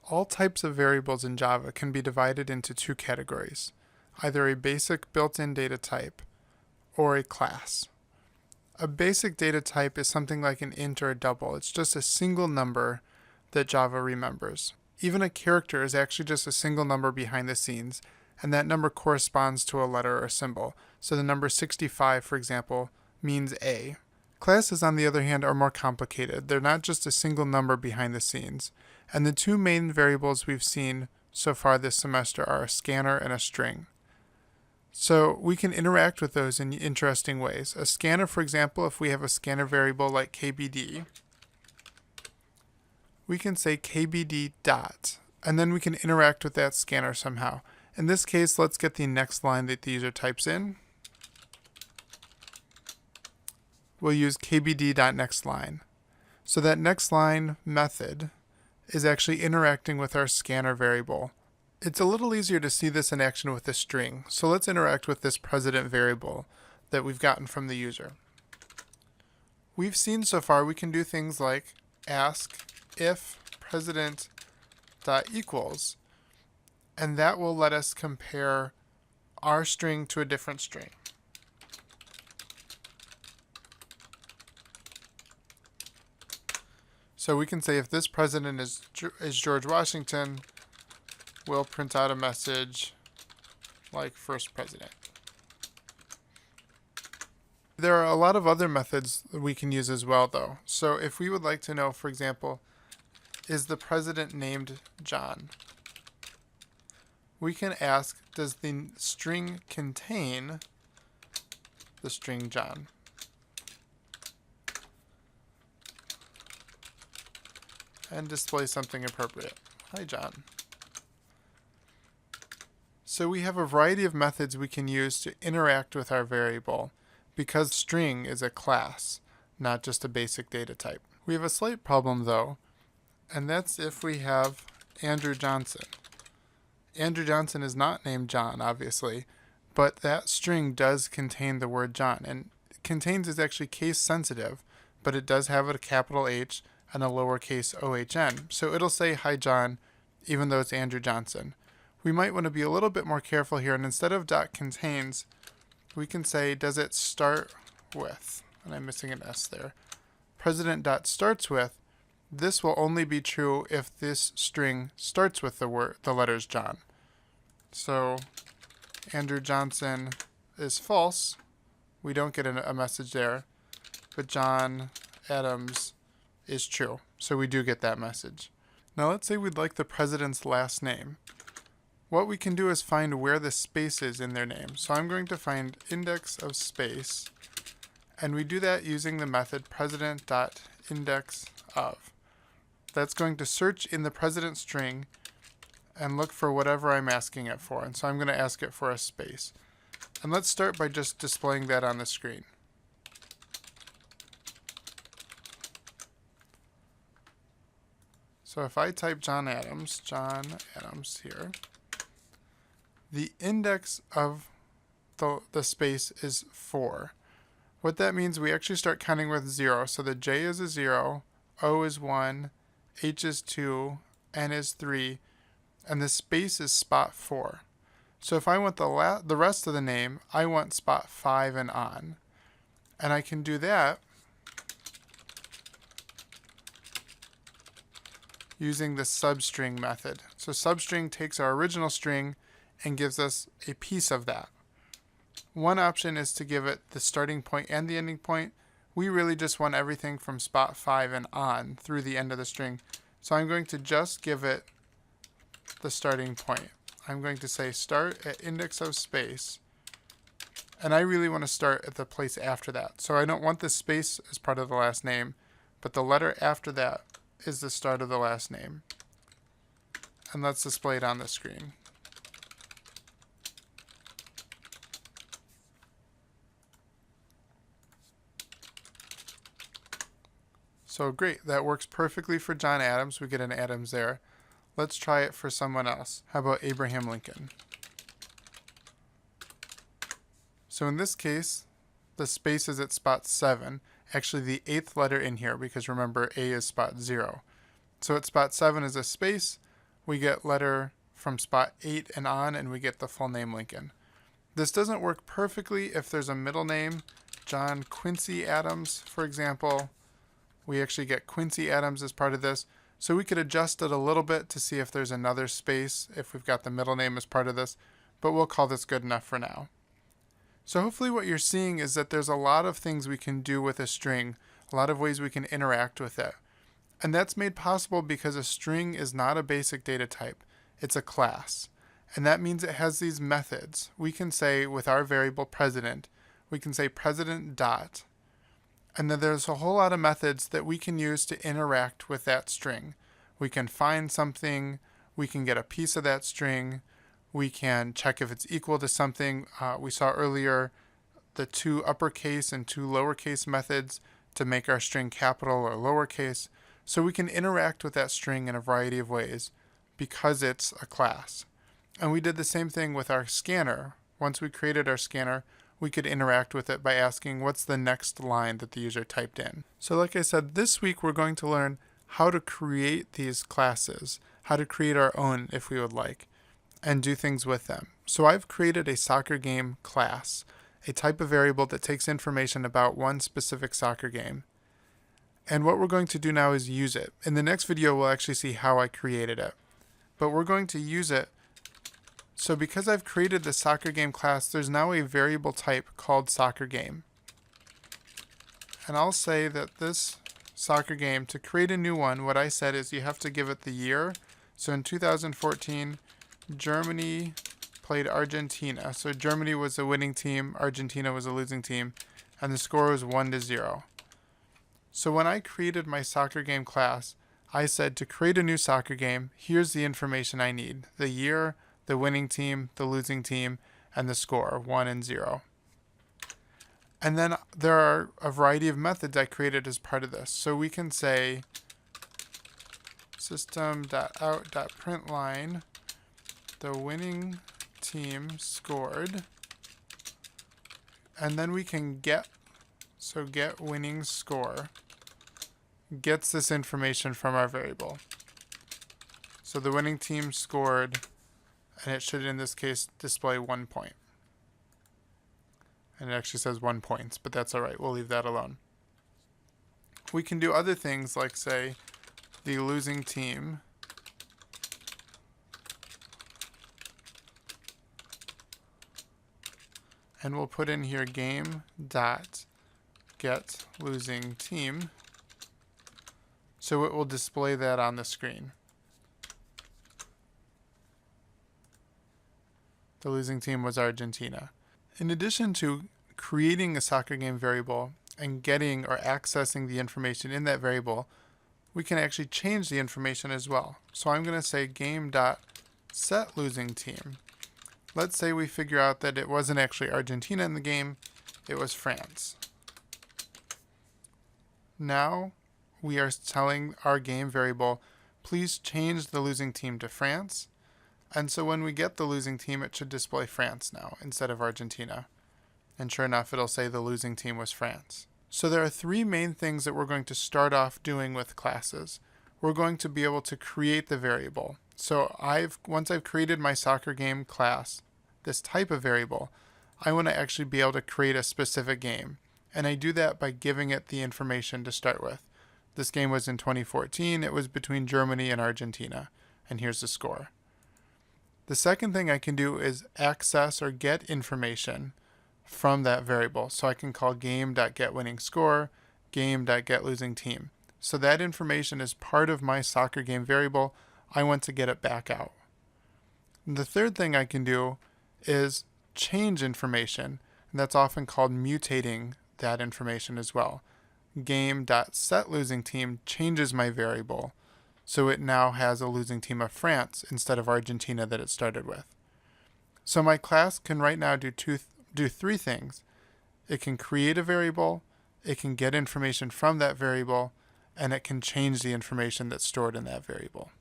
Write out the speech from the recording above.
All types of variables in Java can be divided into two categories, either a basic built-in data type or a class. A basic data type is something like an int or a double. It's just a single number that Java remembers. Even a character is actually just a single number behind the scenes, and that number corresponds to a letter or symbol. So the number 65, for example, means A. Classes, on the other hand, are more complicated. They're not just a single number behind the scenes. And the two main variables we've seen so far this semester are a scanner and a string. So we can interact with those in interesting ways. A scanner, for example, if we have a scanner variable like kbd, we can say kbd dot, and then we can interact with that scanner somehow. In this case, let's get the next line that the user types in. We'll use kbd.nextLine. So that nextLine method is actually interacting with our scanner variable. It's a little easier to see this in action with a string. So let's interact with this president variable that we've gotten from the user. We've seen so far we can do things like ask if president.equals, and that will let us compare our string to a different string. So we can say if this president is George Washington, we'll print out a message like first president. There are a lot of other methods that we can use as well, though. So if we would like to know, for example, is the president named John? We can ask, does the string contain the string John? And display something appropriate. Hi, John. So we have a variety of methods we can use to interact with our variable because string is a class, not just a basic data type. We have a slight problem though, and that's if we have Andrew Johnson. Andrew Johnson is not named John, obviously, but that string does contain the word John, and contains is actually case sensitive, but it does have a capital H and a lowercase ohn. So it'll say hi John, even though it's Andrew Johnson. We might want to be a little bit more careful here, and instead of .contains, we can say does it start with, and I'm missing an S there, president.starts with. This will only be true if this string starts with the letters John. So Andrew Johnson is false. We don't get a message there, but John Adams is true. So we do get that message. Now let's say we'd like the president's last name. What we can do is find where the space is in their name. So I'm going to find index of space, and we do that using the method president.indexOf. That's going to search in the president string and look for whatever I'm asking it for. And so I'm going to ask it for a space. And let's start by just displaying that on the screen. So if I type John Adams here, the index of the space is 4. What that means, we actually start counting with 0. So the J is a 0, O is 1, H is 2, N is 3, and the space is spot 4. So if I want the rest of the name, I want spot 5 and on. And I can do that using the substring method. So substring takes our original string and gives us a piece of that. One option is to give it the starting point and the ending point. We really just want everything from spot 5 and on through the end of the string. So I'm going to just give it the starting point. I'm going to say start at index of space, and I really want to start at the place after that. So I don't want the space as part of the last name, but the letter after that is the start of the last name. And let's display it on the screen. So great, that works perfectly for John Adams. We get an Adams there. Let's try it for someone else. How about Abraham Lincoln? So in this case, the space is at spot 7. Actually the 8th letter in here, because remember A is spot 0. So at spot 7 is a space. we get letter from spot 8 and on, and we get the full name Lincoln. This doesn't work perfectly if there's a middle name, John Quincy Adams, for example. We actually get Quincy Adams as part of this. So we could adjust it a little bit to see if there's another space if we've got the middle name as part of this, but we'll call this good enough for now. So hopefully what you're seeing is that there's a lot of things we can do with a string, a lot of ways we can interact with it. And that's made possible because a string is not a basic data type, it's a class. And that means it has these methods. We can say with our variable president, we can say president dot. And then there's a whole lot of methods that we can use to interact with that string. We can find something, we can get a piece of that string, we can check if it's equal to something. We saw earlier the 2 uppercase and 2 lowercase methods to make our string capital or lowercase. So we can interact with that string in a variety of ways because it's a class. And we did the same thing with our scanner. Once we created our scanner, we could interact with it by asking what's the next line that the user typed in. So like I said, this week we're going to learn how to create these classes, how to create our own if we would like, and do things with them. So I've created a soccer game class, a type of variable that takes information about one specific soccer game. And what we're going to do now is use it. In the next video, we'll actually see how I created it. But we're going to use it. So because I've created the soccer game class, there's now a variable type called soccer game. And I'll say that this soccer game, to create a new one, what I said is you have to give it the year. So in 2014, Germany played Argentina. So Germany was a winning team, Argentina was a losing team, and the score was 1-0. So when I created my soccer game class, I said to create a new soccer game, here's the information I need. The year, the winning team, the losing team, and the score, 1 and 0. And then there are a variety of methods I created as part of this. So we can say system.out.println, the winning team scored, and then we can get winning score gets this information from our variable. So the winning team scored, and it should in this case display 1 point. And it actually says 1 point, but that's all right. We'll leave that alone. We can do other things like say the losing team and we'll put in here game.getLosingTeam. So it will display that on the screen. The losing team was Argentina. In addition to creating a soccer game variable and getting or accessing the information in that variable, we can actually change the information as well. So I'm going to say game.setLosingTeam. Let's say we figure out that it wasn't actually Argentina in the game, it was France. Now we are telling our game variable, please change the losing team to France. And so when we get the losing team, it should display France now instead of Argentina. And sure enough, it'll say the losing team was France. So there are 3 main things that we're going to start off doing with classes. We're going to be able to create the variable. So once I've created my soccer game class, this type of variable, I want to actually be able to create a specific game. And I do that by giving it the information to start with. This game was in 2014. It was between Germany and Argentina. And here's the score. The second thing I can do is access or get information from that variable. So I can call game.getWinningScore, game.getLosingTeam. So that information is part of my soccer game variable. I want to get it back out. And the third thing I can do is change information. And that's often called mutating that information as well. Game.setLosingTeam changes my variable, so it now has a losing team of France instead of Argentina that it started with. So my class can right now do 3 things. It can create a variable, it can get information from that variable, and it can change the information that's stored in that variable.